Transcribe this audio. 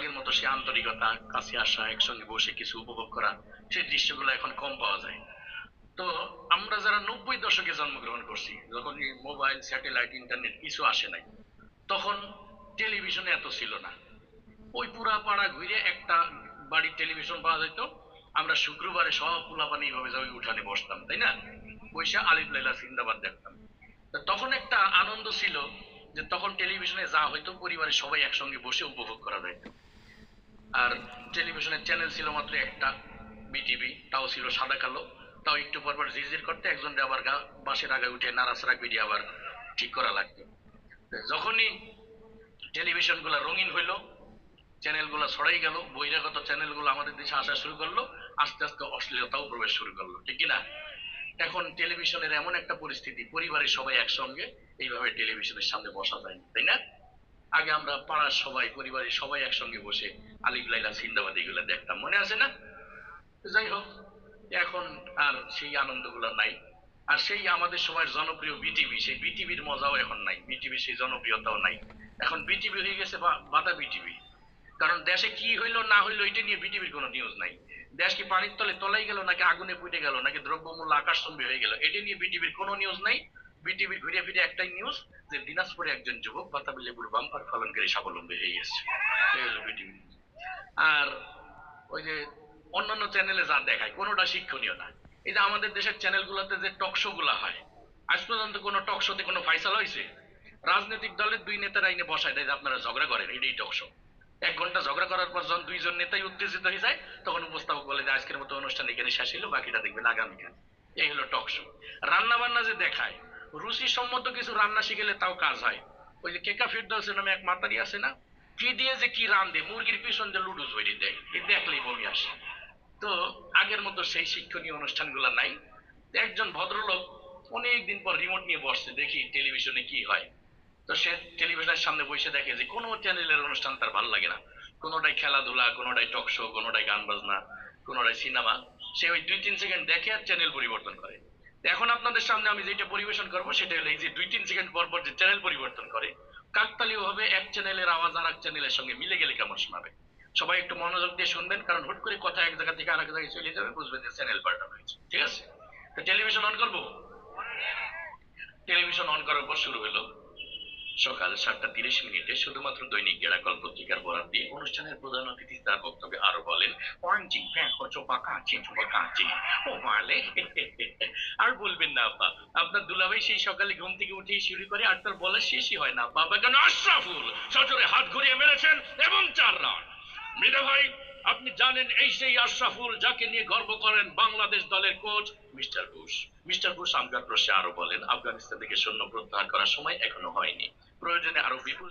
আগের মতো সে আন্তরিকতা, কাছে আসা, একসঙ্গে বসে কিছু উপভোগ করা, সেই দৃশ্যগুলো এখন কম পাওয়া যায়। তো আমরা যারা 90 দশকে জন্মগ্রহণ করছি, যখন এই মোবাইল, স্যাটেলাইট, ইন্টারনেট কিছু আসে নাই, তখন টেলিভিশনে এত ছিল না। ওই পুরা পাড়া ঘুরে একটা বাড়ির টেলিভিশন পাওয়া যেত। আমরা শুক্রবারে সব পোলাপানি এইভাবে যাই উঠানে বসতাম, তাই না? বৈশা আলিফ লাইলা জিন্দাবাদ দেখতাম। তা তখন একটা আনন্দ ছিল যে তখন টেলিভিশনে যা হয়তো পরিবারের সবাই একসঙ্গে বসে উপভোগ করা যেত। আর টেলিভিশনের চ্যানেল ছিল মাত্র একটা, বিটিভি, তাও ছিল সাদা কালো। তাও একটু পরপর ঝিরঝির করতে একজন আবার বাসের আগে উঠে নাড়াচাড়া করে আবার ঠিক করা লাগতো। যখনই টেলিভিশন গুলা রঙিন হইলো, চ্যানেল গুলা ছড়াই গেল, বহিরাগত চ্যানেল গুলো আমাদের দেশে আসা শুরু করলো, আস্তে আস্তে অশ্লীলতাও প্রবেশ শুরু করলো, ঠিক কিনা? এখন টেলিভিশনের এমন একটা পরিস্থিতি, পরিবারের সবাই একসঙ্গে এইভাবে টেলিভিশনের সামনে বসা যায় না, তাই না? আগে আমরা পাড়ার সবাই, পরিবারের সবাই একসঙ্গে বসে আলিফ লাইলা জিন্দাবাদ এগুলো দেখতাম, মনে আছে না? যাই হোক, এখন আর সেই আনন্দগুলো নাই। আর সেই আমাদের সময়ের জনপ্রিয় বিটিভি, সেই বিটিভির মজাও এখন নাই, বিটিভির সেই জনপ্রিয়তাও নাই। এখন বিটিভি হয়ে গেছে বাধা বিটিভি। কারণ দেশে কি হইলো না হইলো এটা নিয়ে বিটিভির কোনো নিউজ নাই। দেশ কি পানির তলে তলাই গেল, নাকি আগুনে পুড়ে গেল, নাকি দ্রব্যমূল্য আকাশচুম্বী হয়ে গেল, এটা নিয়ে বিটিভির কোনো নিউজ নাই। বিটিভির ঘুরে ফিরে একটাই নিউজ, যে দিনাজপুরে একজন যুবক বাতাবি লেবুর বাম্পার ফলনকারী স্বাবলম্বী হয়ে গেছে। এই হলো বিটিভি। আর ওই যে অন্যান্য চ্যানেলে যা দেখায় কোনোটা শিক্ষণীয় না। এই যে আমাদের দেশের চ্যানেলগুলোতে যে টক শো গুলা হয়, আজ পর্যন্ত কোনো টক শোতে কোনো ফাইসাল হয়েছে? রাজনৈতিক দলের দুই নেতারা আইনে বসায় দেয় যে আপনারা ঝগড়া করেন, এটাই টক শো। 1 ঘন্টা ঝগড়া করার পর যখন দুইজন নেতাই উত্তেজিত হয়ে যায়, তখন উপস্থাপক বলে যে আজকের মতো অনুষ্ঠান এখানে শেষ হলো, বাকিটা দেখবেন আগামীকাল। এই হলো টক শো। রান্না বান্না যে দেখায়, রুচিসম্মত কিছু রান্না শিখেলে তাও কাজ হয়। ওই যে কেকা ফিরদৌসের নামে এক মাতারি আছে না, কি দিয়ে যে কি রান্ধে, মুরগির পিছন দিয়ে লুডুস হয়ে দেয়, এই দেখলেই বমি আসে। তো আগের মতো সেই শিক্ষণীয় অনুষ্ঠানগুলো নাই। একজন ভদ্রলোক অনেকদিন পর রিমোট নিয়ে বসছে, দেখি টেলিভিশনে কি হয়। তো সে টেলিভিশনের সামনে বসে দেখে যে কোনো চ্যানেলের অনুষ্ঠান তার ভালো লাগে না। কোনোটাই খেলাধুলা, কোনোটাই টক শো, কোনোটাই গান বাজনা, কোনোটাই সিনেমা। সে ওই 2-3 সেকেন্ড দেখে আর চ্যানেল পরিবর্তন করে। এখন আপনাদের সামনে আমি যেটা পরিবেশন করবো সেটা হলো এই যে 2-3 সেকেন্ড পর পর যে চ্যানেল পরিবর্তন করে, কাকতালীয় ভাবে এক চ্যানেলের আওয়াজ আর এক চ্যানেলের সঙ্গে মিলে গেলে কেমন শোনাবে। সবাই একটু মনোযোগ দিয়ে শুনবেন, কারণ হুট করে কথা এক জায়গা থেকে আরেক জায়গায় চলে যাবে, বুঝবেন যে চ্যানেল পাল্টানো হয়েছে, ঠিক আছে? তো টেলিভিশন অন করবো। টেলিভিশন অন করার পর শুরু হলো সকাল 7টা 30 মিনিটে শুধুমাত্র দৈনিক গেরাকল পত্রিকার বরাত দিয়ে অনুষ্ঠানের প্রধান অতিথি তার বক্তব্যে আরো বলেন, ওয়ানজি ফ্যাঁকো চোপা কাঁচি চোপা কাঁচি ও মালে। আর বলবেন না আপা, আপনার দুলাভাই সেই সকালে ঘুম থেকে উঠেই শুরু করে, আর তার বলার শেষই হয় না, বাবা কেন আশরাফুল সজোরে হাত ঘুরিয়ে মেরেছেন এবং 4 রান। মৃদা ভাই, আপনি জানেন এই সেই আশরাফুল যাকে নিয়ে গর্ব করেন বাংলাদেশ দলের coach mister Bush. Mister Bush Amjad রশে আরো বলেন, আফগানিস্তান থেকে সৈন্য প্রত্যাহার করার সময় এখনো হয়নি, প্রয়োজনে আরো বিপুল